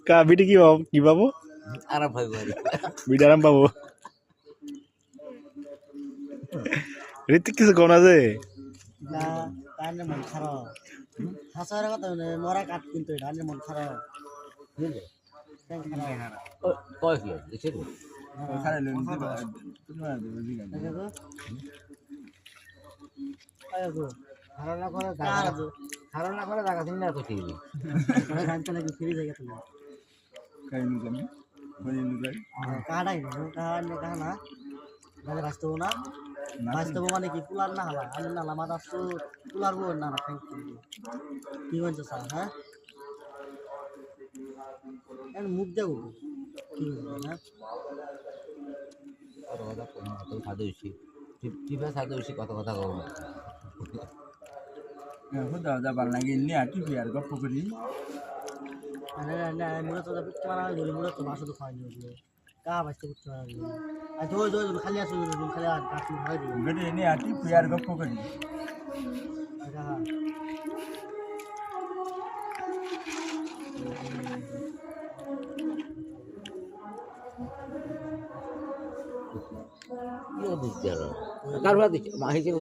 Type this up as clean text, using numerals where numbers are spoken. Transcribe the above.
কা বিটি কি পাবো আরাম পাইব আর বিটি আরাম পাবো ঋতিক কিছু কোন আছে কানের মন খারাপ হাসার কথা মরা কাঠ কিন্তু কানের মন খারাপ বুঝলে কেন খারাপ কয় কি দেখছে তো খারাপ লোক তোমার দেখো আয়গো ধারণা করে ধারণা করে জায়গা দিন না কইছি মানে গানটা নাকি ফ্রি জায়গা তুমি কাই নু জানি বলি নু যাই কাহাই না কাহা মানে বাস্তব না বাস্তব মানে কি কুলার না হালা আমি না লামা দাস তো কুলার বল না না থ্যাংক ইউ কি বলছো স্যার হ্যাঁ এর মুখ দেবো কি বলছো না আর কথা কোন তো সাদে হইছি টিপে সাদে হইছি কথা কথা কও না খুদা যাবার লাগে নি আটি বিয়ার গপ্প করি আরে না মুরে তো পিট মারা গেল মুরে তো মাছ তো খাই নিও কা বাস্তে পিট মারা গেল আর দো খালি আসো খালি আর কাটি খাই দিও গডে নি আটি বিয়ার গপ্প করি আচ্ছা ইয়ে দিছে আর কারবা দিছে মাহিছে